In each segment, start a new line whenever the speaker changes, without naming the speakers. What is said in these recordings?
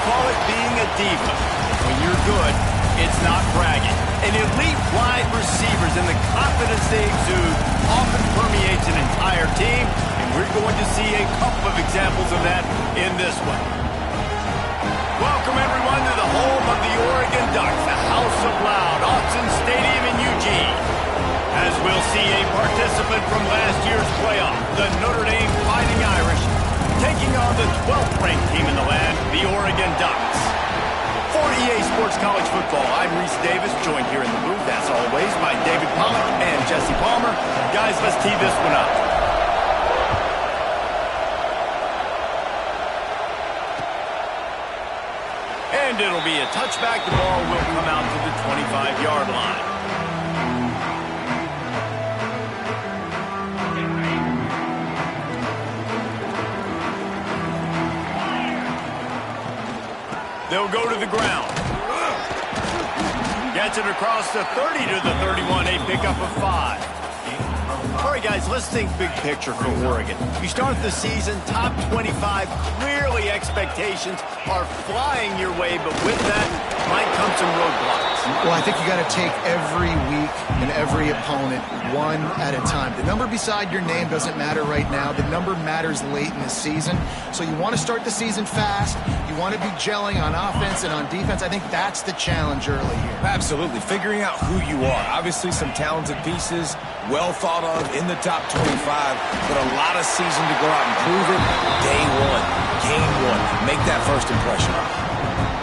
call it being a diva. When you're good, it's not bragging. And elite wide receivers and the confidence they exude often permeates an entire team, and we're going to see a couple of examples of that in this one. Welcome, everyone, to the home of the Oregon Ducks, the House of Loud, Autzen Stadium in Eugene. As we'll see a participant from last year's playoff, the Notre Dame Fighting Irish, taking on the 12th ranked team in the land, the Oregon Ducks. For EA Sports College Football, I'm Reese Davis, joined here in the booth, as always, by David Pollack and Jesse Palmer. Guys, let's tee this one up. And it'll be a touchback. The ball will come out to the 25-yard line. They'll go to the ground. Gets it across the 30 to the 31, a pickup of 5. All right, guys, let's think big picture for Oregon. You start the season top 25. Clearly, expectations are flying your way, but with that might come some roadblocks.
Well, I think you got to take every week and every opponent one at a time. The number beside your name doesn't matter right now. The number matters late in the season. So you want to start the season fast. You want to be gelling on offense and on defense. I think that's the challenge early here.
Absolutely. Figuring out who you are. Obviously, some talented pieces, well thought of in the top 25, but a lot of season to go out and prove it. Day one, game one. Make that first impression.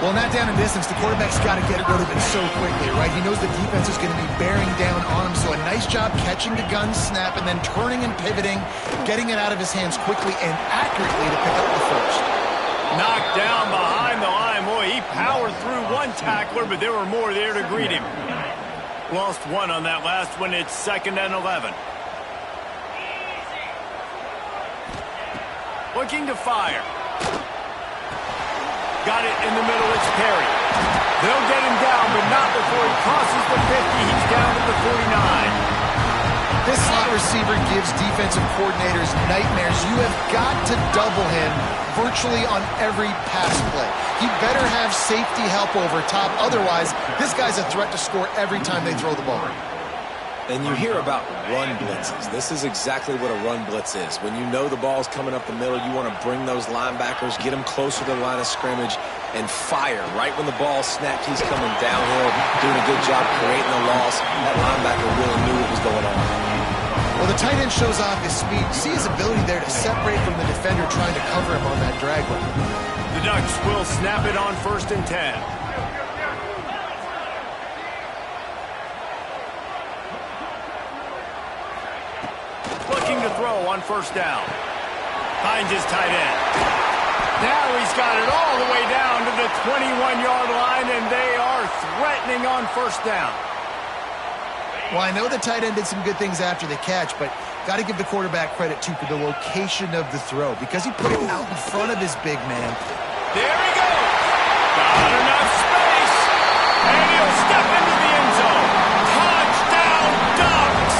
Well, not down in distance, the quarterback's got to get rid of it so quickly, right? He knows the defense is going to be bearing down on him, so a nice job catching the gun snap and then turning and pivoting, getting it out of his hands quickly and accurately to pick up the first.
Knocked down behind the line. Boy, he powered through one tackler, but there were more there to greet him. Lost one on that last one. It's 2nd and 11. Looking to fire. Got it in the middle. It's Perry. They'll get him down, but not before he crosses the 50. He's down at the 49.
This slot receiver gives defensive coordinators nightmares. You have got to double him virtually on every pass play. He better have safety help over top. Otherwise, this guy's a threat to score every time they throw the ball.
And you hear about run blitzes. This is exactly what a run blitz is. When you know the ball's coming up the middle, you want to bring those linebackers, get them closer to the line of scrimmage, and fire. Right when the ball snapped, he's coming downhill, doing a good job creating a loss. That linebacker really knew what was going on.
Well, the tight end shows off his speed. See his ability there to separate from the defender trying to cover him on that drag route.
The Ducks will snap it on 1st and 10. Looking to throw on 1st down. Finds his tight end. Now he's got it all the way down to the 21-yard line, and they are threatening on 1st down.
Well, I know the tight end did some good things after the catch, but got to give the quarterback credit, too, for the location of the throw, because he put it out in front of his big man.
There he goes. Got enough space, and he'll step into the end zone. Touchdown, Ducks!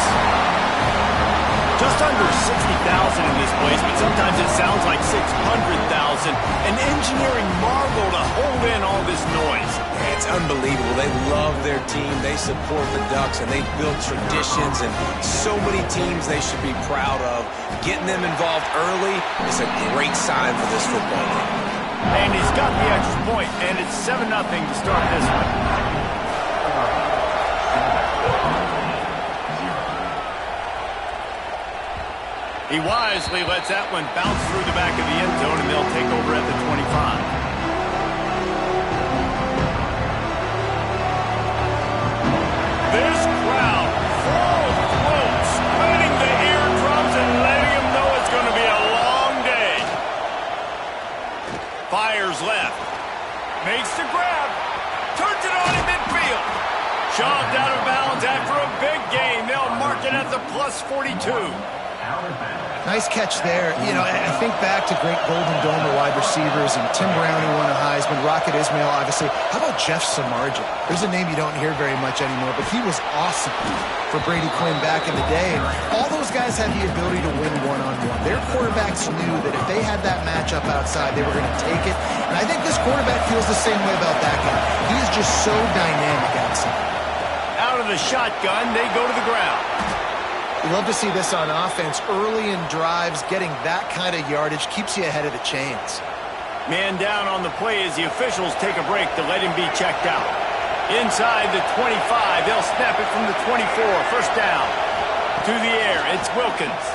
Just under 60,000 in this place, but sometimes it sounds like 600,000. An engineering marvel to hold in all this noise.
It's unbelievable. They love their team. They support the Ducks, and they've built traditions and so many teams they should be proud of. Getting them involved early is a great sign for this football team.
And he's got the extra point, and it's 7-0 to start this one. He wisely lets that one bounce through the back of the end zone, and they'll take over at the 25. This crowd, full throat, splitting the eardrums and letting them know it's going to be a long day. Fires left. Makes the grab. Turns it on in midfield. Shoved out of bounds after a big gain. They'll mark it at the +42.
Nice catch there. You know, I think back to great Golden Dome wide receivers, and Tim Brown, who won a Heisman, Rocket Ismail, obviously. How about Jeff Samardzija? There's a name you don't hear very much anymore, but he was awesome for Brady Quinn back in the day. And all those guys had the ability to win one-on-one. Their quarterbacks knew that if they had that matchup outside, they were going to take it. And I think this quarterback feels the same way about that guy. He is just so dynamic outside.
Out of the shotgun, they go to the ground.
You love to see this on offense. Early in drives, getting that kind of yardage keeps you ahead of the chains.
Man down on the play as the officials take a break to let him be checked out. Inside the 25, they'll snap it from the 24. First down. To the air, it's Wilkins.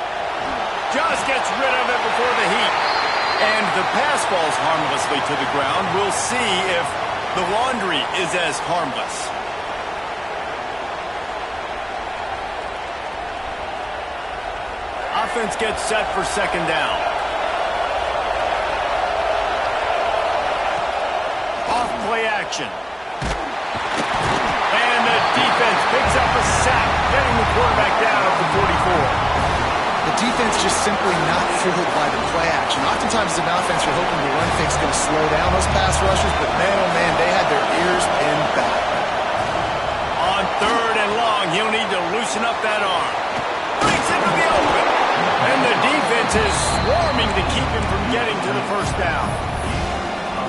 Just gets rid of it before the heat. And the pass falls harmlessly to the ground. We'll see if the laundry is as harmless. Offense gets set for second down. Off play action. And the defense picks up a sack, getting the quarterback down at the 44.
The defense just simply not fooled by the play action. Oftentimes as an offense, you're hoping the run fake's going to slow down those pass rushers, but man, oh man, they had their ears pinned back.
On third and long, he'll need to loosen up that arm. Breaks into the open. And the defense is swarming to keep him from getting to the first down.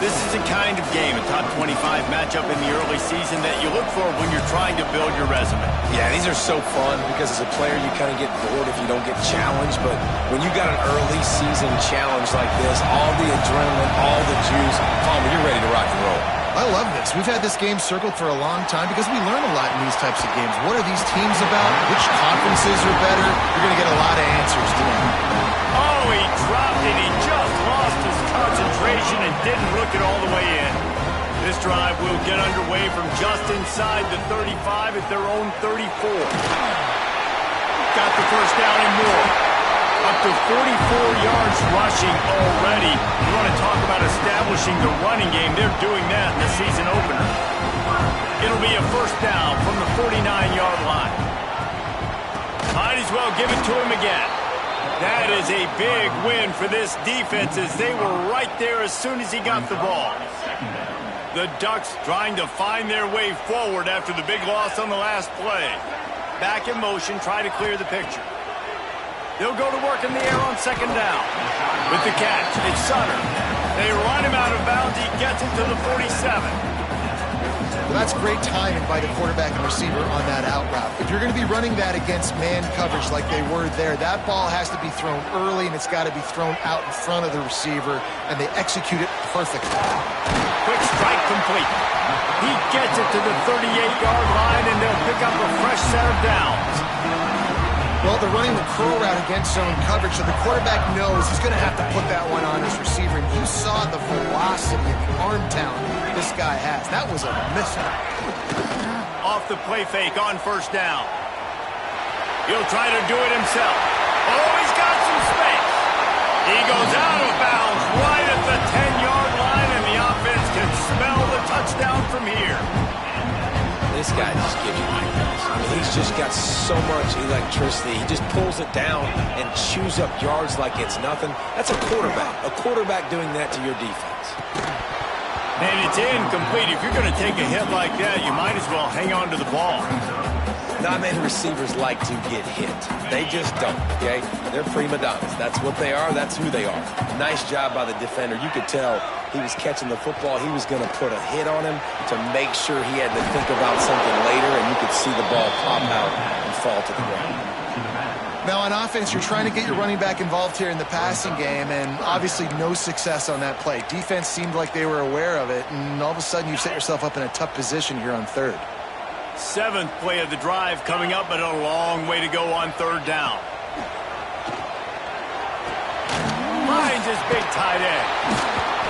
This is the kind of game, a top 25 matchup in the early season, that you look for when you're trying to build your resume.
Yeah, these are so fun because as a player, you kind of get bored if you don't get challenged. But when you got an early season challenge like this, all the adrenaline, all the juice, Palmer, you're ready to rock and roll.
I love this. We've had this game circled for a long time because we learn a lot in these types of games. What are these teams about? Which conferences are better? You're going to get a lot of answers tonight.
Oh, he dropped it. He just lost his concentration and didn't look it all the way in. This drive will get underway from just inside the 35 at their own 34. Got the first down and more. Up to 44 yards rushing already. You want to talk about establishing the running game. They're doing that in the season opener. It'll be a first down from the 49-yard line. Might as well give it to him again. That is a big win for this defense as they were right there as soon as he got the ball. The Ducks trying to find their way forward after the big loss on the last play. Back in motion, try to clear the picture. They'll go to work in the air on second down. With the catch, it's Sutter. They run him out of bounds. He gets it to the 47.
Well, that's great timing by the quarterback and receiver on that out route. If you're going to be running that against man coverage like they were there, that ball has to be thrown early, and it's got to be thrown out in front of the receiver, and they execute it perfectly.
Quick strike complete. He gets it to the 38-yard line, and they'll pick up a fresh set of downs.
Well, they're running the curl route against zone coverage, so the quarterback knows he's going to have to put that one on his receiver. And you saw the velocity and the arm talent this guy has. That was a missile.
Off the play fake on first down. He'll try to do it himself. Oh, he's got some space. He goes out of bounds right at the 10-yard line, and the offense can smell the touchdown from here.
This guy just gives you nightmares. I mean, he's just got so much electricity. He just pulls it down and chews up yards like it's nothing. That's a quarterback. A quarterback doing that to your defense.
And it's incomplete. If you're going to take a hit like that, you might as well hang on to the ball.
Not many receivers like to get hit. They just don't, okay? They're prima donnas. That's what they are. That's who they are. Nice job by the defender. You could tell he was catching the football. He was going to put a hit on him to make sure he had to think about something later, and you could see the ball pop out and fall to the ground.
Now, on offense, you're trying to get your running back involved here in the passing game, and obviously no success on that play. Defense seemed like they were aware of it, and all of a sudden you set yourself up in a tough position here on third.
Seventh play of the drive coming up, but a long way to go on third down. Finds his big tight end.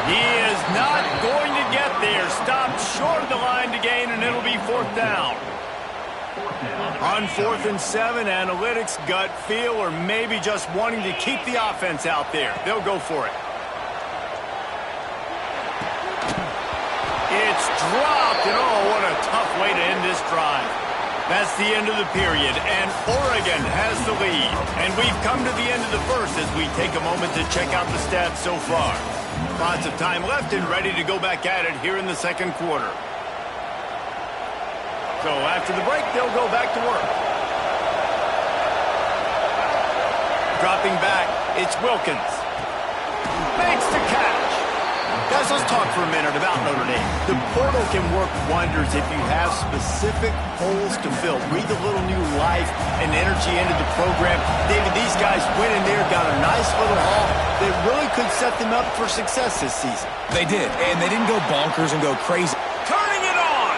He is not going to get there. Stopped short of the line to gain, and it'll be fourth down. On 4th and 7, analytics, gut feel, or maybe just wanting to keep the offense out there. They'll go for it. It's dropped, and oh, what a tough way to end this drive. That That's the end of the period, and Oregon has the lead. And we've come to the end of the first as we take a moment to check out the stats so far. Lots of time left and ready to go back at it here in the second quarter. So after the break, they'll go back to work. Dropping back, it's Wilkins. Makes the catch. Guys, let's talk for a minute about Notre Dame. The portal can work wonders if you have specific holes to fill. Breathe a little new life and energy into the program. David, these guys went in there, got a nice little haul that really could set them up for success this season.
They did, and they didn't go bonkers and go crazy.
Turning it on!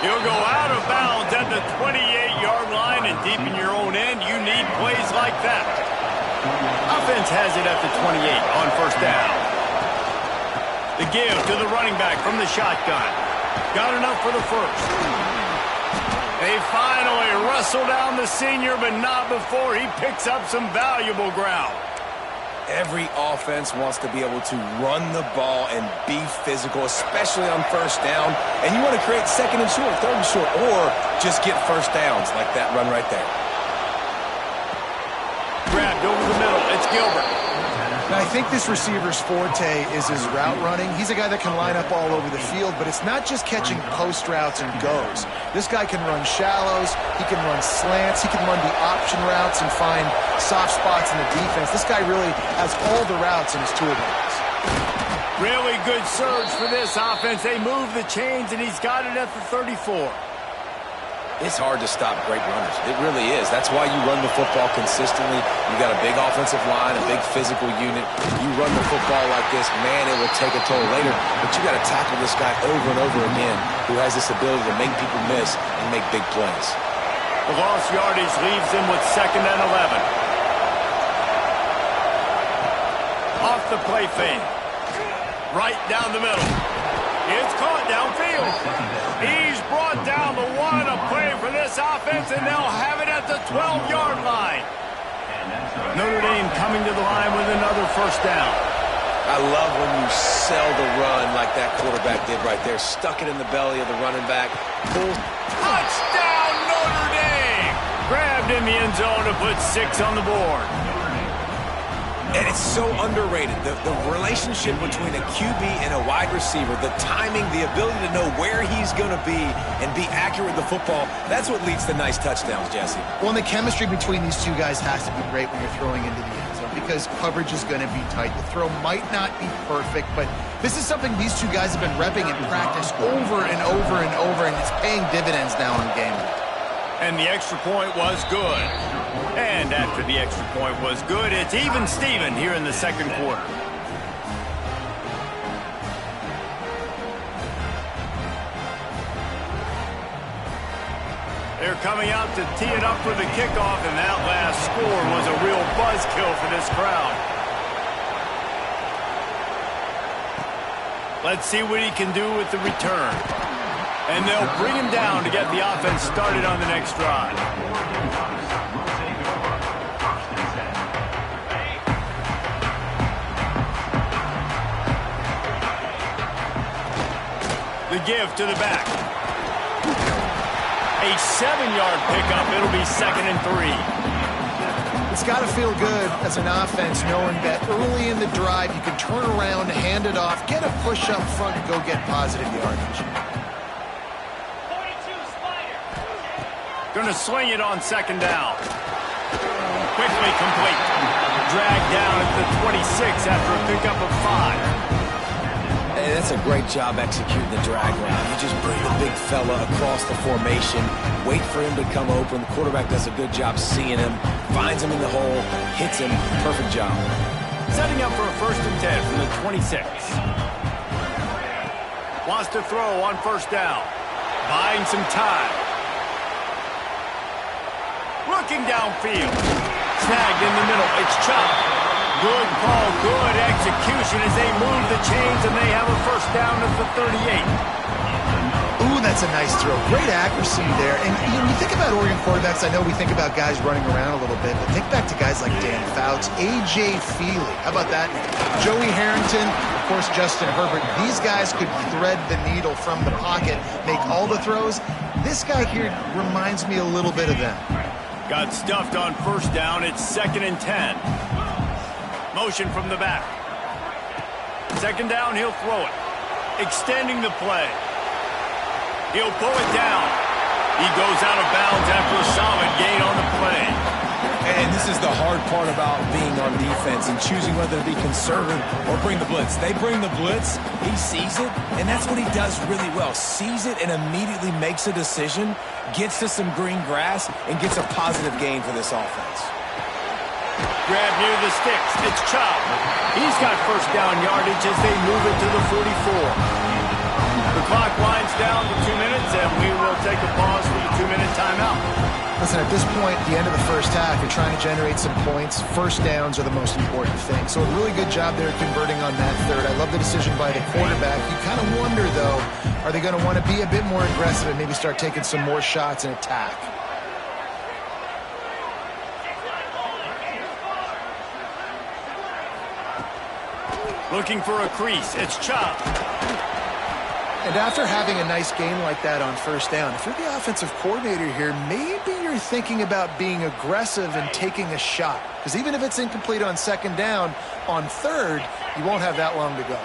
He'll go out of bounds at the 28-yard line, and deep in your own end, you need plays like that. Offense has it at the 28 on first down. The give to the running back from the shotgun. Got enough for the first. They finally wrestle down the senior, but not before he picks up some valuable ground.
Every offense wants to be able to run the ball and be physical, especially on first down. And you want to create second and short, third and short, or just get first downs like that run right there.
Grabbed over the middle. It's Gilbert.
Now, I think this receiver's forte is his route running. He's a guy that can line up all over the field, but it's not just catching post routes and goes. This guy can run shallows, he can run slants, he can run the option routes and find soft spots in the defense. This guy really has all the routes in his toolbox.
Really good surge for this offense. They move the chains, and he's got it at the 34.
It's hard to stop great runners. It really is. That's why you run the football consistently. You got a big offensive line, a big physical unit. You run the football like this, man, it will take a toll later. But you got to tackle this guy over and over again who has this ability to make people miss and make big plays.
The lost yardage leaves him with 2nd and 11. Off the play fake. Right down the middle. It's caught downfield. He's brought down the one. A play for this offense, and they'll have it at the 12-yard line. Notre Dame coming to the line with another first down.
I love when you sell the run like that quarterback did right there. Stuck it in the belly of the running back. Pull.
Touchdown, Notre Dame! Grabbed in the end zone to put 6 on the board.
And it's so underrated. The relationship between a QB and a wide receiver, the timing, the ability to know where he's going to be and be accurate with the football, that's what leads to nice touchdowns, Jesse.
Well, and the chemistry between these two guys has to be great when you're throwing into the end zone because coverage is going to be tight. The throw might not be perfect, but this is something these two guys have been repping in practice over and over and over, and it's paying dividends now in game.
And the extra point was good. And after the extra point was good, it's even Steven here in the second quarter. They're coming out to tee it up for the kickoff, and that last score was a real buzzkill for this crowd. Let's see what he can do with the return. And they'll bring him down to get the offense started on the next drive. The give to the back. A 7-yard pickup. It'll be 2nd and 3.
It's got to feel good as an offense knowing that early in the drive you can turn around, hand it off, get a push up front, and go get positive yardage.
Going to swing it on 2nd down. Quickly complete. Dragged down at the 26 after a pickup of 5.
Hey, that's a great job executing the drag route. You just bring the big fella across the formation, wait for him to come open. The quarterback does a good job seeing him, finds him in the hole, hits him. Perfect job.
Setting up for a 1st and 10 from the 26. Wants to throw on 1st down. Buying some time. Looking downfield. Snagged in the middle. It's chopped. Good call, good execution as they move the chains, and they have a 1st down at the 38.
Ooh, that's a nice throw. Great accuracy there. And you think about Oregon quarterbacks, I know we think about guys running around a little bit, but think back to guys like Dan Fouts, A.J. Feely. How about that? Joey Harrington, of course, Justin Herbert. These guys could thread the needle from the pocket, make all the throws. this guy here reminds me a little bit of them.
Got stuffed on first down. It's 2nd and 10. Motion from the back. 2nd down, he'll throw it. Extending the play. He'll pull it down. He goes out of bounds after a solid gain on the play.
And this is the hard part about being on defense and choosing whether to be conservative or bring the blitz. They bring the blitz, he sees it, and that's what he does really well. Sees it and immediately makes a decision, gets to some green grass, and gets a positive gain for this offense.
Grab near the sticks. It's Chop. He's got first down yardage as they move it to the 44. The clock winds down to 2 minutes, and we will take a pause for the 2-minute timeout.
Listen, at this point, at the end of the first half, you're trying to generate some points. First downs are the most important thing. So a really good job there converting on that third. I love the decision by the quarterback. You kind of wonder, though, are they going to want to be a bit more aggressive and maybe start taking some more shots and attack?
Looking for a crease. It's Chop.
And after having a nice game like that on first down, if you're the offensive coordinator here, maybe you're thinking about being aggressive and taking a shot. Because even if it's incomplete on 2nd down, on 3rd, you won't have that long to go.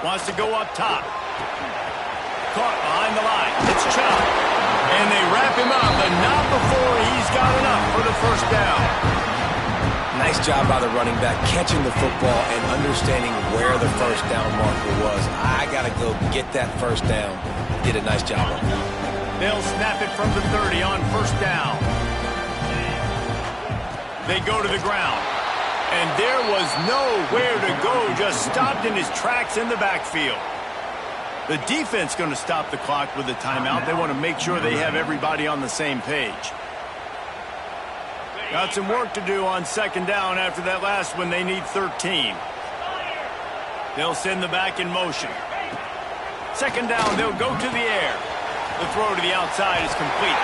Wants to go up top. Caught behind the line. It's Chop. And they wrap him up, but not before he's got enough for the first down.
Nice job by the running back, catching the football and understanding where the first down marker was. I got to go get that first down. Did a nice job of it.
They'll snap it from the 30 on first down. They go to the ground. And there was nowhere to go, just stopped in his tracks in the backfield. The defense going to stop the clock with a timeout. They want to make sure they have everybody on the same page. Got some work to do on 2nd down after that last one. They need 13. They'll send the back in motion. 2nd down, they'll go to the air. The throw to the outside is complete.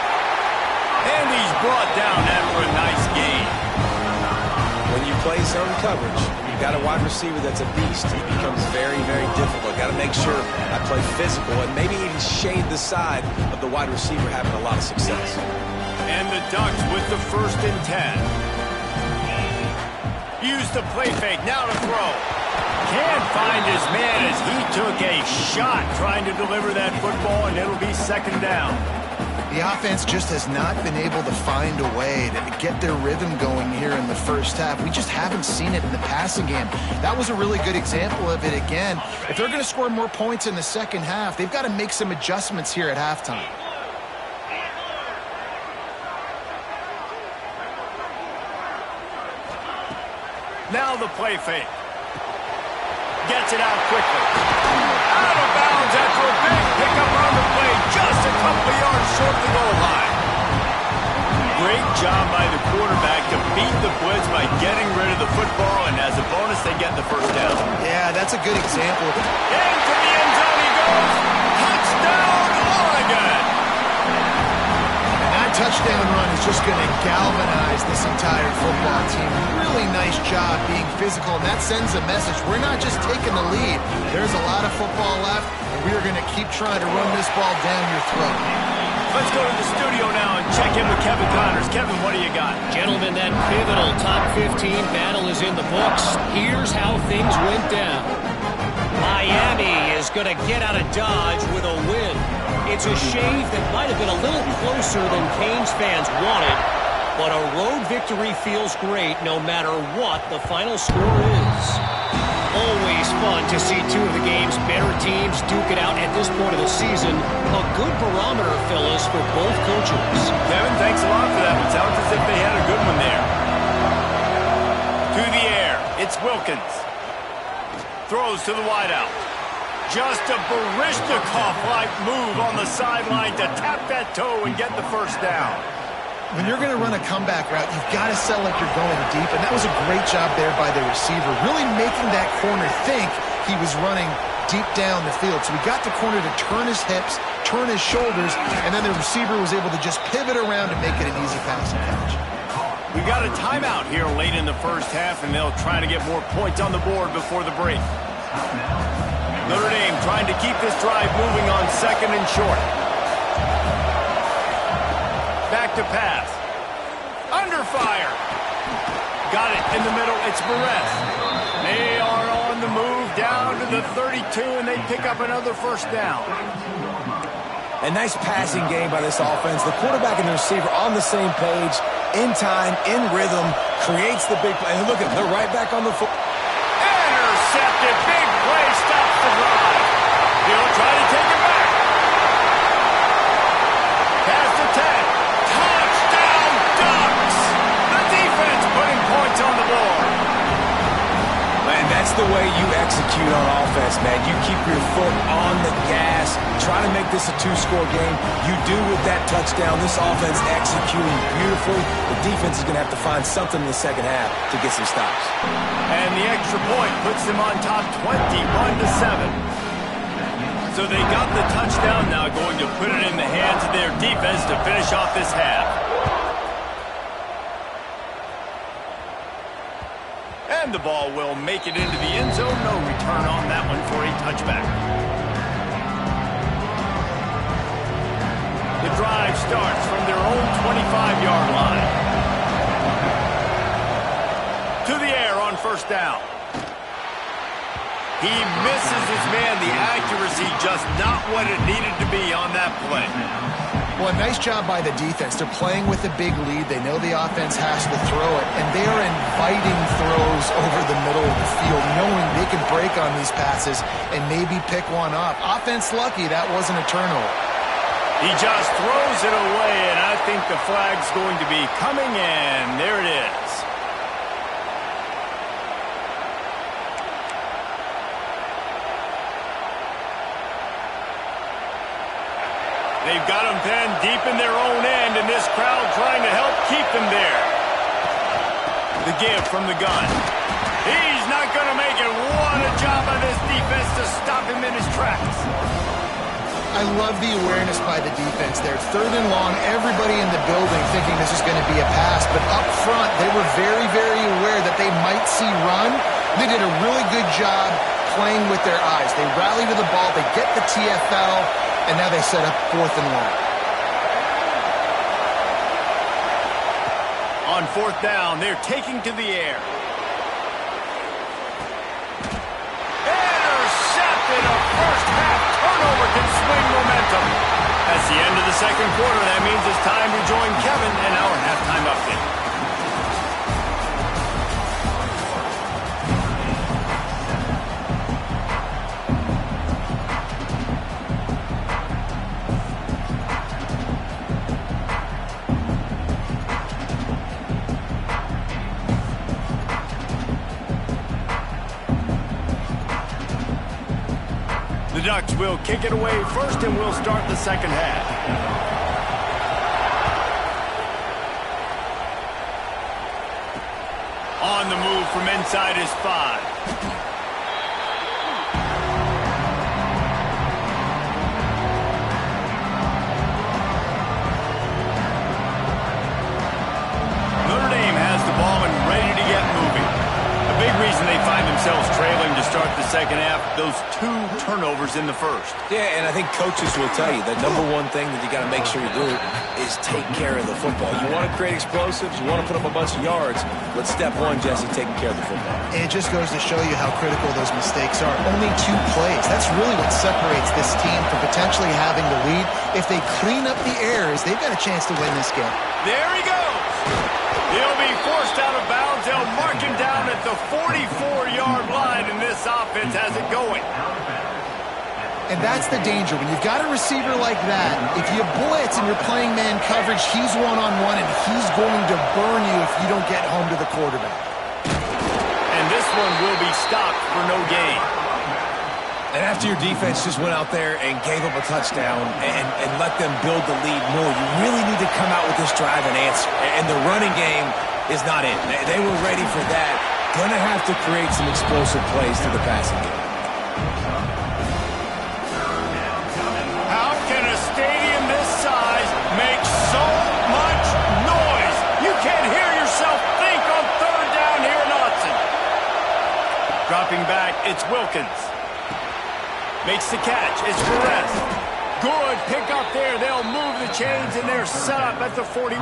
And he's brought down after a nice gain.
When you play zone coverage, you've got a wide receiver that's a beast. It becomes very, very difficult. Got to make sure I play physical and maybe even shade the side of the wide receiver having a lot of success.
And the Ducks with the 1st and 10. Use the play fake, now to throw. Can't find his man as he took a shot trying to deliver that football, and it'll be 2nd down.
The offense just has not been able to find a way to get their rhythm going here in the first half. We just haven't seen it in the passing game. That was a really good example of it again. If they're going to score more points in the second half, they've got to make some adjustments here at halftime.
Now the play fake. Gets it out quickly. Out of bounds after a big pickup on the play, just a couple of yards short of the goal line. Great job by the quarterback to beat the blitz by getting rid of the football, and as a bonus, they get the first down.
Yeah, that's a good example.
Into the end zone he goes. Touchdown, Oregon!
And that touchdown run is just going to galvanize this entire football team. Really nice job being physical, and that sends a message. We're not just taking the lead. There's a lot of football left, and we are going to keep trying to run this ball down your throat.
Let's go to the studio now and check in with Kevin Connors. Kevin, what do you got?
Gentlemen, that pivotal top 15 battle is in the books. Here's how things went down. Miami is going to get out of Dodge with a win. It's a shave that might have been a little closer than Canes fans wanted, but a road victory feels great no matter what the final score is. Always fun to see two of the game's better teams duke it out at this point of the season. A good barometer, Phyllis, for both coaches.
Kevin, thanks a lot for that. It sounds as if they had a good one there. To the air. It's Wilkins. Throws to the wideout. Just a Baryshnikov-like move on the sideline to tap that toe and get the first down.
When you're going to run a comeback route, you've got to sell like you're going deep, and that was a great job there by the receiver, really making that corner think he was running deep down the field. So we got the corner to turn his hips, turn his shoulders, and then the receiver was able to just pivot around and make it an easy passing catch.
We got a timeout here late in the first half, and they'll try to get more points on the board before the break. Notre Dame trying to keep this drive moving on second and short. Back to pass. Under fire. Got it in the middle. It's Perez. They are on the move down to the 32, and they pick up another first down.
A nice passing game by this offense. The quarterback and the receiver on the same page, in time, in rhythm, creates the big play. And look at them, they're right back on the foot.
Intercepted. Big play stops the drive. He'll try to take it back. Pass to 10. Touchdown, Ducks. The defense putting points on the board.
Man, that's the way you execute on offense, man. You keep your foot on the gas, try to make this a two-score game. You do with that touchdown. This offense executing beautifully. The defense is going to have to find something in the second half to get some stops.
And the extra point puts them on top 21-7. So they got the touchdown, now going to put it in the hands of their defense to finish off this half. And the ball will make it into the end zone. No return on that one for a touchback. The drive starts from their own 25-yard line. To the air on first down. He misses his man. The accuracy just not what it needed to be on that play.
Well, a nice job by the defense. They're playing with a big lead. They know the offense has to throw it, and they are inviting throws over the middle of the field, knowing they can break on these passes and maybe pick one off. Offense lucky that wasn't a turnover.
He just throws it away, and I think the flag's going to be coming in. There it is. They've got them pinned deep in their own end, and this crowd trying to help keep them there. The give from the gun. He's not going to make it. What a job by this defense to stop him in his tracks.
I love the awareness by the defense there. Third and long, everybody in the building thinking this is going to be a pass, but up front, they were very, very aware that they might see run. They did a really good job playing with their eyes. They rally to the ball, they get the TFL, and now they set up fourth and long.
On fourth down, they're taking to the air. Intercepted. A first half turnover can swing momentum. That's the end of the second quarter. That means it's time to join Kevin in our halftime update. The Ducks will kick it away first, and we'll start the second half. On the move from inside his 5. Notre Dame has the ball and ready to get moving. A big reason they find themselves trailing to start the second half, those 2 turnovers in the first.
Yeah, and I think coaches will tell you that number one thing that you got to make sure you do is take care of the football. You want to create explosives, you want to put up a bunch of yards, but step one, Jesse, taking care of the football.
It just goes to show you how critical those mistakes are. Only 2 plays. That's really what separates this team from potentially having the lead. If they clean up the errors, they've got a chance to win this game.
There he goes. He'll be forced out of bounds. They'll mark him down at the 44-yard line, and this offense has it going.
And that's the danger. When you've got a receiver like that, if you blitz and you're playing man coverage, he's one-on-one, and he's going to burn you if you don't get home to the quarterback.
And this one will be stopped for no gain.
And after your defense just went out there and gave up a touchdown and let them build the lead more, you really need to come out with this drive and answer. And the running game is not it. They were ready for that. Going to have to create some explosive plays through the passing game.
How can a stadium this size make so much noise? You can't hear yourself Dropping back, it's Wilkins. Makes the catch, it's Perez. Good pick up there. They'll move the chains, and they're set up at the 41.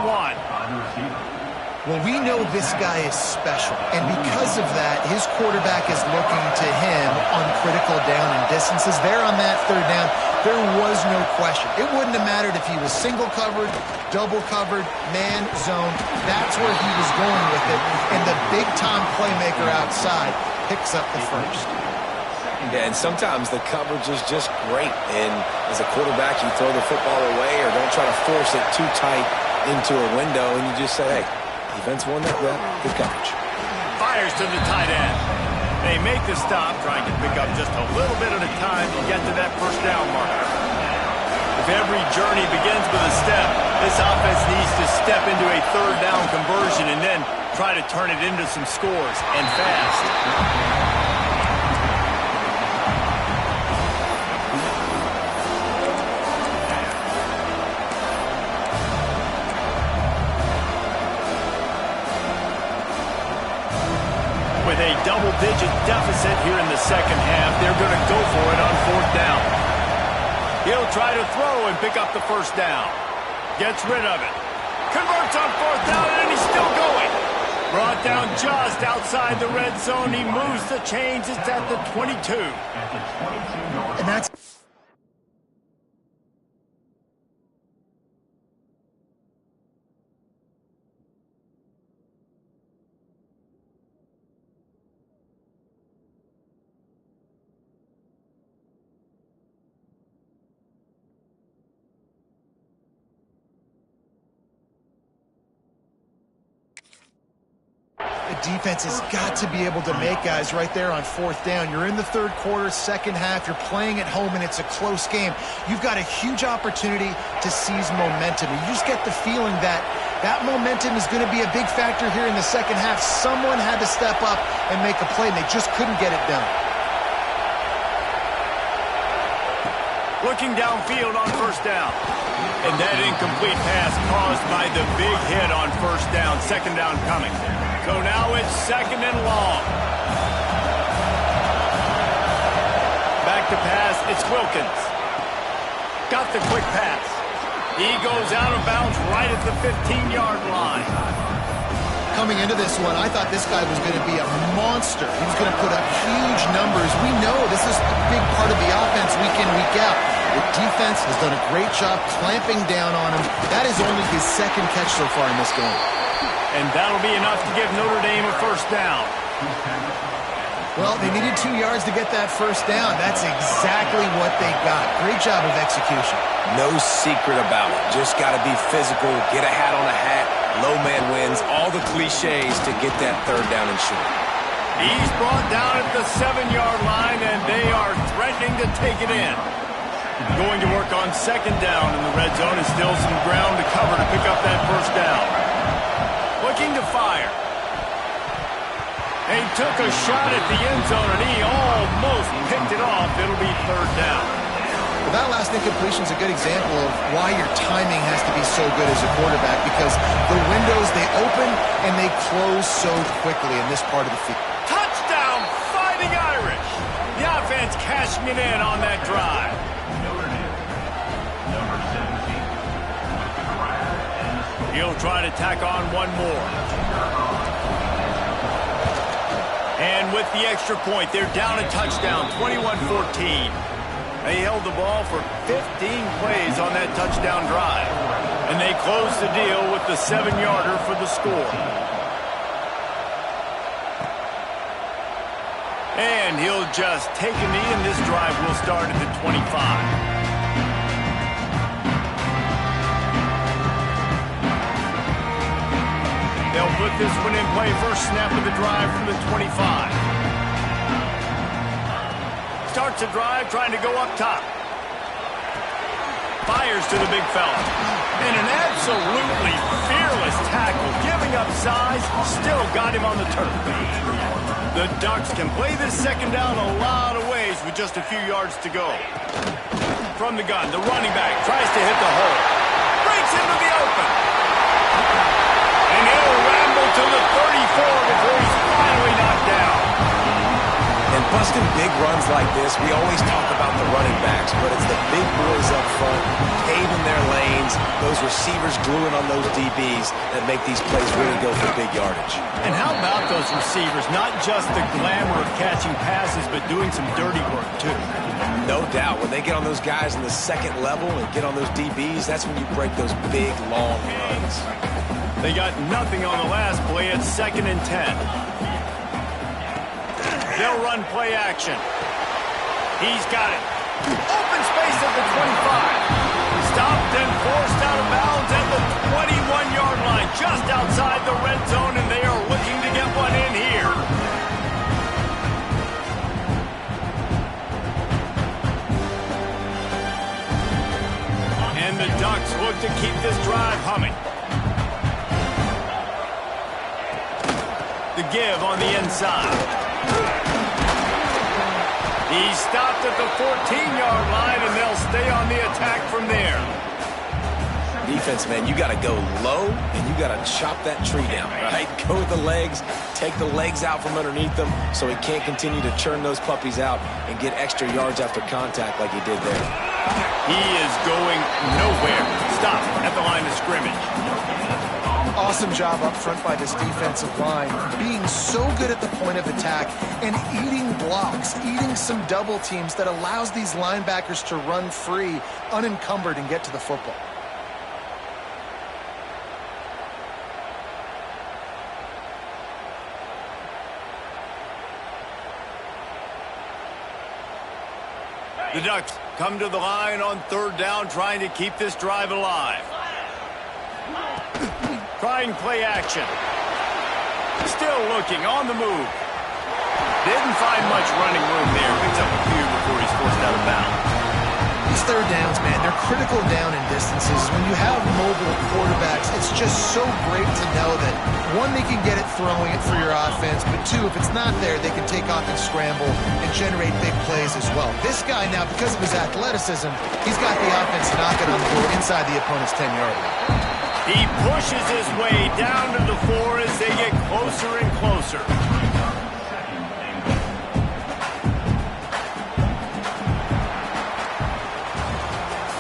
Well, we know this guy is special, and because of that, his quarterback is looking to him on critical down and distances. There on that third down, there was no question. It wouldn't have mattered if he was single covered, double covered, man, zone. That's where he was going with it, and the big-time playmaker outside picks up the first.
Yeah, and sometimes the coverage is just great, and as a quarterback, you throw the football away or don't try to force it too tight into a window, and you just say, hey, defense won that rep, good coverage.
Fires to the tight end. They make the stop, trying to pick up just a little bit at a time to get to that first down marker. If every journey begins with a step, this offense needs to step into a third down conversion and then try to turn it into some scores, and fast. With a double-digit deficit here in the second half, they're going to go for it on fourth down. He'll try to throw and pick up the first down. Gets rid of it. Converts on fourth down, and he's still going. Brought down just outside the red zone. He moves the chains. It's at the 22.
And that's... The defense has got to be able to make guys right there on fourth down. You're in the third quarter, second half. You're playing at home, and it's a close game. You've got a huge opportunity to seize momentum. You just get the feeling that that momentum is going to be a big factor here in the second half. Someone had to step up and make a play, and they just couldn't get it done.
Looking downfield on first down. And that incomplete pass caused by the big hit on first down. Second down coming. So now it's second and long. Back to pass, it's Wilkins. Got the quick pass. He goes out of bounds right at the 15-yard line.
Coming into this one, I thought this guy was going to be a monster. He was going to put up huge numbers. We know this is a big part of the offense week in, week out. The defense has done a great job clamping down on him. That is only his second catch so far in this game.
And that'll be enough to give Notre Dame a first down.
Well, they needed 2 yards to get that first down. That's exactly what they got. Great job of execution.
No secret about it. Just got to be physical, get a hat on a hat, low man wins, all the cliches to get that third down and short.
He's brought down at the 7-yard line, and they are threatening to take it in. Going to work on second down in the red zone, and still some ground to cover to pick up that first down. Looking to fire. He took a shot at the end zone, and he almost picked it off. It'll be third down.
Well, that last incompletion is a good example of why your timing has to be so good as a quarterback, because the windows, they open and they close so quickly in this part of the field.
Touchdown, Fighting Irish. The offense cashing it in on that drive. He'll try to tack on one more. And with the extra point, they're down a touchdown, 21-14. They held the ball for 15 plays on that touchdown drive. And they closed the deal with the 7-yarder for the score. And he'll just take a knee, and this drive will start at the 25. They'll put this one in play. First snap of the drive from the 25. Starts a drive trying to go up top. Fires to the big fella. And an absolutely fearless tackle. Giving up size, still got him on the turf. The Ducks can play this second down a lot of ways with just a few yards to go. From the gun, the running back tries to hit the hole. Breaks into the open. And he'll ramble to the 34 before he's finally knocked down.
busting big runs like this, we always talk about the running backs, but it's the big boys up front, paving their lanes, those receivers gluing on those DBs that make these plays really go for big yardage.
And how about those receivers? Not just the glamour of catching passes, but doing some dirty work, too.
No doubt. When they get on those guys in the second level and get on those DBs, that's when you break those big, long runs.
They got nothing on the last play. It's 2nd and 10. They'll run play action. He's got it. Open space at the 25. Stopped and forced out of bounds at the 21-yard line, just outside the red zone, and they are looking to get one in here. And the Ducks look to keep this drive humming. The give on the inside. He's stopped at the 14-yard line, and they'll stay on the attack from there.
Defense, man, you got to go low, and you got to chop that tree down, right? Go with the legs, take the legs out from underneath them so he can't continue to churn those puppies out and get extra yards after contact like he did there.
He is going nowhere. Stop at the line of scrimmage.
Awesome job up front by this defensive line, being so good at the point of attack and eating blocks, eating some double teams that allows these linebackers to run free, unencumbered, and get to the football.
The Ducks come to the line on 3rd down, trying to keep this drive alive. Trying play action. Still looking on the move. Didn't find much running room there. Picks up a few before he's forced out of bounds.
These 3rd downs, man, they're critical down in distances. When you have mobile quarterbacks, it's just so great to know that, one, they can get it throwing it for your offense, but two, if it's not there, they can take off and scramble and generate big plays as well. This guy now, because of his athleticism, he's got the offense knocking on the door inside the opponent's 10-yard line.
He pushes his way down to the 4 as they get closer and closer.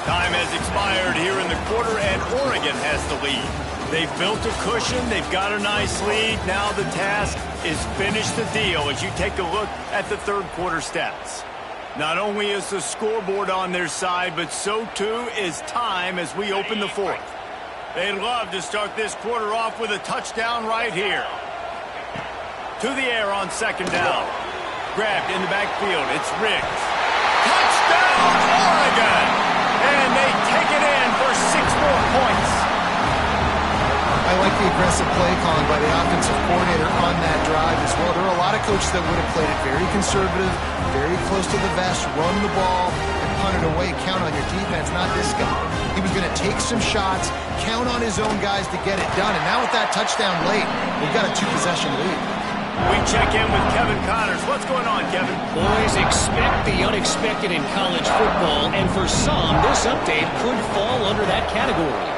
Time has expired here in the quarter, and Oregon has the lead. They've built a cushion. They've got a nice lead. Now the task is finish the deal as you take a look at the 3rd quarter stats. Not only is the scoreboard on their side, but so too is time as we open the 4th. They'd love to start this quarter off with a touchdown right here. To the air on 2nd down. Grabbed in the backfield. It's Riggs. Touchdown, Oregon! And they take it in for 6 more points.
I like the aggressive play calling by the offensive coordinator on that drive as well. There are a lot of coaches that would have played it very conservative, very close to the vest, run the ball, and punt it away. Count on your defense, not this guy. He was going to take some shots, count on his own guys to get it done. And now with that touchdown late, we've got a 2-possession lead.
We check in with Kevin Connors. What's going on, Kevin?
Boys, expect the unexpected in college football, and for some, this update could fall under that category.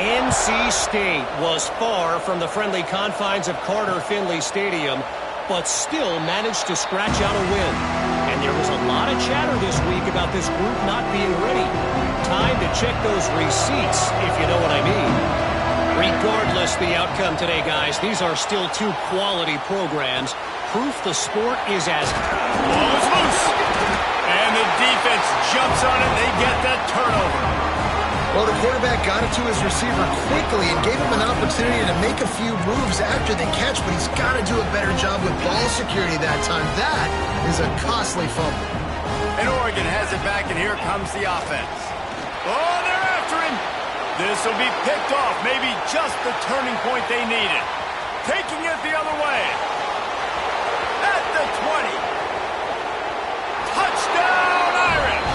NC State was far from the friendly confines of Carter Finley Stadium, but still managed to scratch out a win. And there was a lot of chatter this week about this group not being ready. Time to check those receipts, if you know what I mean. Regardless the outcome today, guys, these are still 2 quality programs. Proof the sport is as...
Ball is loose. And the defense jumps on it. They get that turnover.
Well, the quarterback got it to his receiver quickly and gave him an opportunity to make a few moves after the catch, but he's got to do a better job with ball security that time. That is a costly fumble.
And Oregon has it back, and here comes the offense. Oh, they're after him. This will be picked off. Maybe just the turning point they needed. Taking it the other way. At the 20. Touchdown, Irish.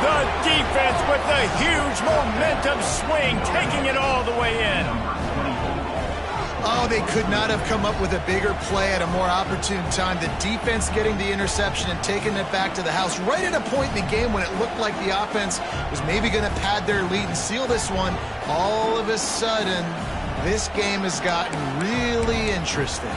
The defense with the huge momentum swing, taking it all the way in.
Oh, they could not have come up with a bigger play at a more opportune time. The defense getting the interception and taking it back to the house right at a point in the game when it looked like the offense was maybe going to pad their lead and seal this one. All of a sudden, this game has gotten really interesting.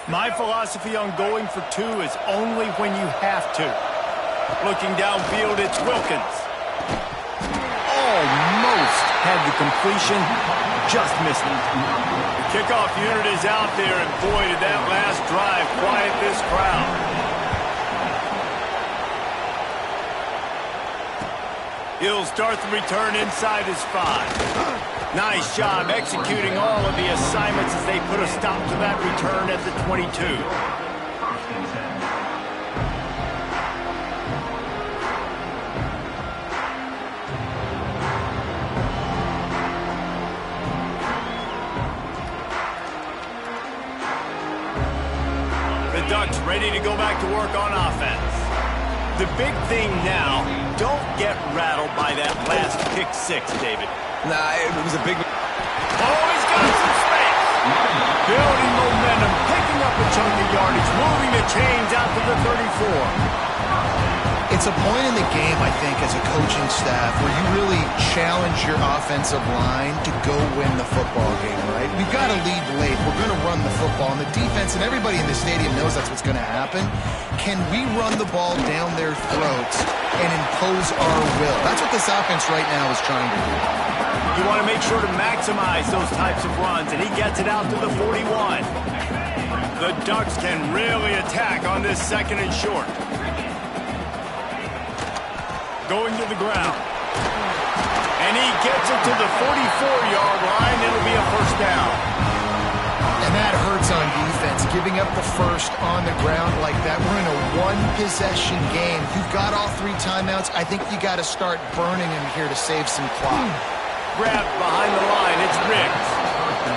My philosophy on going for 2 is only when you have to. Looking downfield, it's Wilkins. Almost had the completion, just missed it. The kickoff unit is out there, and boy, did that last drive quiet this crowd. He'll start the return inside his 5. Nice job executing all of the assignments as they put a stop to that return at the 22. The Ducks ready to go back to work on offense. The big thing now, don't get rattled by that last pick 6, David.
Nah, it was a big...
Oh, he's got some space. Building momentum, picking up a chunk of yardage, moving the chains out to the 34.
It's a point in the game, I think, as a coaching staff, where you really challenge your offensive line to go win the football game, right? We've got to lead late. We're going to run the football. And the defense and everybody in the stadium knows that's what's going to happen. Can we run the ball down their throats and impose our will? That's what this offense right now is trying to do.
You want to make sure to maximize those types of runs, and he gets it out to the 41. The Ducks can really attack on this 2nd and short. Going to the ground. And he gets it to the 44-yard line. It'll be a first down.
And that hurts on defense, giving up the first on the ground like that. We're in a one-possession game. You've got all 3 timeouts. I think you got to start burning him here to save some clock.
Grabbed behind the line. It's Riggs.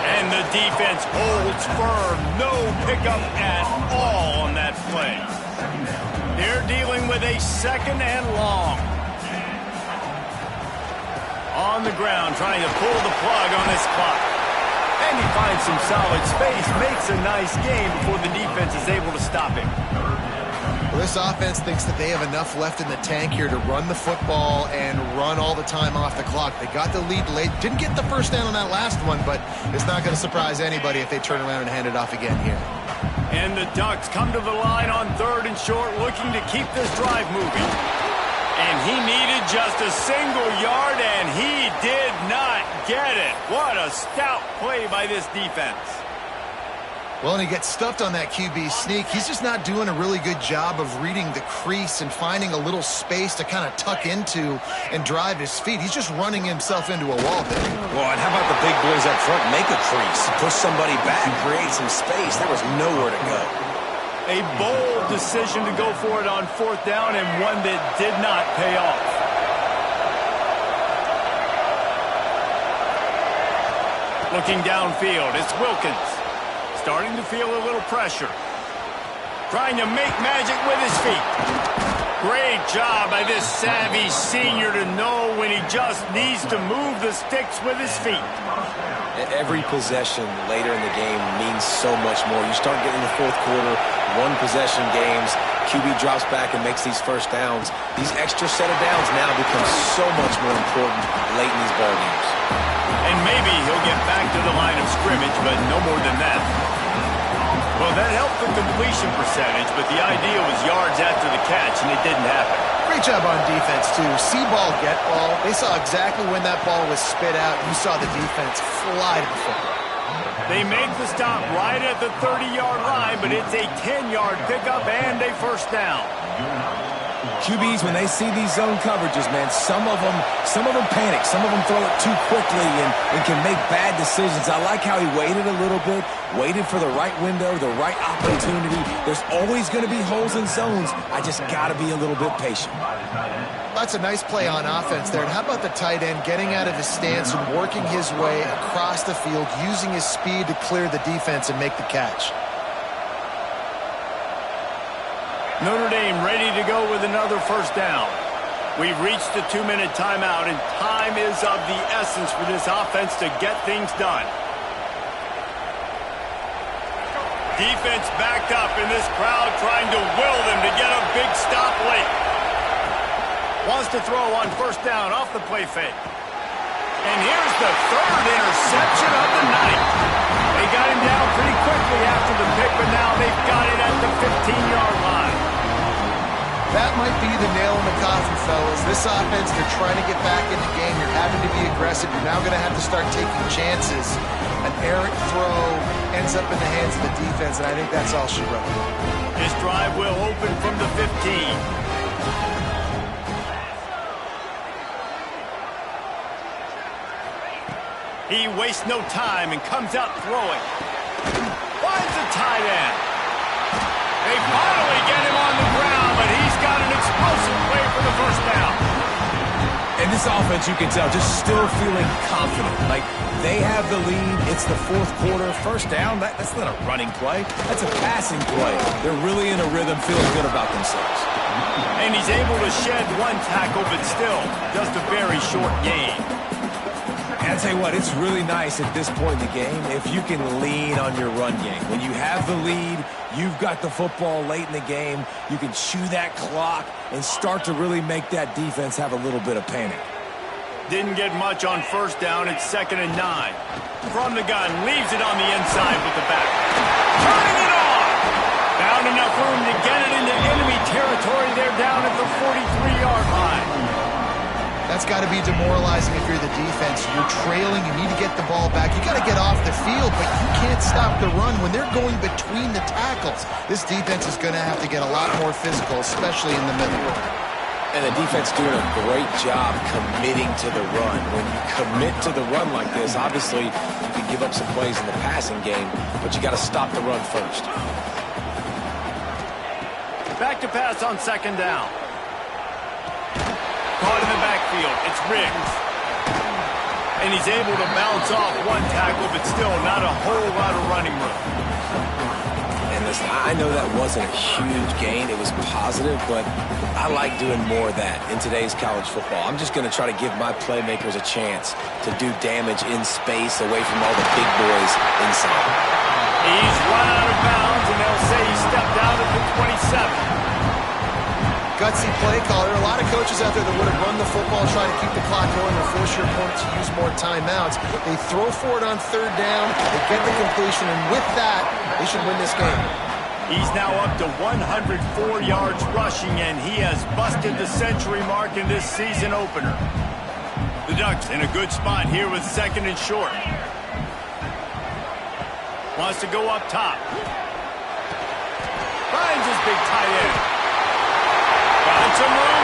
And the defense holds firm. No pickup at all on that play. They're dealing with a 2nd and long. On the ground, trying to pull the plug on this clock. And he finds some solid space, makes a nice game before the defense is able to stop him.
Well, this offense thinks that they have enough left in the tank here to run the football and run all the time off the clock. They got the lead late. Didn't get the first down on that last one, but it's not going to surprise anybody if they turn around and hand it off again here.
And the Ducks come to the line on 3rd and short, looking to keep this drive moving. And he needed just a single yard, and he did not get it. What a stout play by this defense.
Well, and he gets stuffed on that QB sneak. He's just not doing a really good job of reading the crease and finding a little space to kind of tuck into and drive his feet. He's just running himself into a wall there.
Well, and how about the big boys up front? Make a crease, push somebody back, create some space. There was nowhere to go.
A bold decision to go for it on 4th down, and one that did not pay off. Looking downfield, it's Wilkins. Starting to feel a little pressure. Trying to make magic with his feet. Great job by this savvy senior to know when he just needs to move the sticks with his feet.
Every possession later in the game means so much more. You start getting the 4th quarter, 1-possession games, QB drops back and makes these first downs. These extra set of downs now become so much more important late in these ball games.
And maybe he'll get back to the line of scrimmage, but no more than that. Well, that helped the completion percentage, but the idea was yards after the catch, and it didn't happen.
Great job on defense, too. See ball, get ball. They saw exactly when that ball was spit out. You saw the defense fly to the football.
They make the stop right at the 30-yard line, but it's a 10-yard pickup and a first down.
QBs, when they see these zone coverages, man, some of them panic. Some of them throw it too quickly and can make bad decisions. I like how he waited a little bit, waited for the right window, the right opportunity. There's always going to be holes in zones. I just got to be a little bit patient.
That's a nice play on offense there. And how about the tight end getting out of his stance and working his way across the field, using his speed to clear the defense and make the catch?
Notre Dame ready to go with another first down. We've reached the 2-minute timeout, and time is of the essence for this offense to get things done. Defense backed up in this crowd trying to will them to get a big stop late. Wants to throw on first down off the play fake. And here's the 3rd interception of the night. They got him down pretty quick. quickly after the pick, but now they've got it at the 15-yard line.
That might be the nail in the coffin, fellas. This offense, they're trying to get back in the game. You're having to be aggressive. You're now going to have to start taking chances. An errant throw ends up in the hands of the defense, and I think that's all she wrote.
This drive will open from the 15. He wastes no time and comes out throwing. Finds a tight end. They finally get him on the ground, but he's got an explosive play for the first down.
And this offense, you can tell, just still feeling confident. Like, they have the lead. It's the fourth quarter. First down, that's not a running play. That's a passing play. They're really in a rhythm, feeling good about themselves.
And he's able to shed one tackle, but still just a very short gain.
And I'll tell you what, it's really nice at this point in the game if you can lean on your run game. When you have the lead, you've got the football late in the game, you can chew that clock and start to really make that defense have a little bit of panic.
Didn't get much on first down. It's 2nd and 9. From the gun, leaves it on the inside with the back. Turning it on! Found enough room to get it into enemy territory. They're down at the 43-yard line.
That's got to be demoralizing if you're the defense. You're trailing. You need to get the ball back. You got to get off the field, but you can't stop the run. When they're going between the tackles, this defense is going to have to get a lot more physical, especially in the middle.
And the defense doing a great job committing to the run. When you commit to the run like this, obviously you can give up some plays in the passing game, but you got to stop the run first.
Back to pass on 2nd down. Caught in the backfield. It's Riggs. And he's able to bounce off one tackle, but still not a whole lot of running room.
And listen, I know that wasn't a huge gain. It was positive, but I like doing more of that in today's college football. I'm just going to try to give my playmakers a chance to do damage in space away from all the big boys inside.
He's run out of bounds, and they'll say he stepped out at the 27.
Gutsy play caller. A lot of coaches out there that would have run the football, try to keep the clock going, or force your opponent to use more timeouts. They throw for it on 3rd down. They get the completion, and with that, they should win this game.
He's now up to 104 yards rushing, and he has busted the century mark in this season opener. The Ducks in a good spot here with 2nd and short. Wants to go up top. Finds his big tight end. Got some room.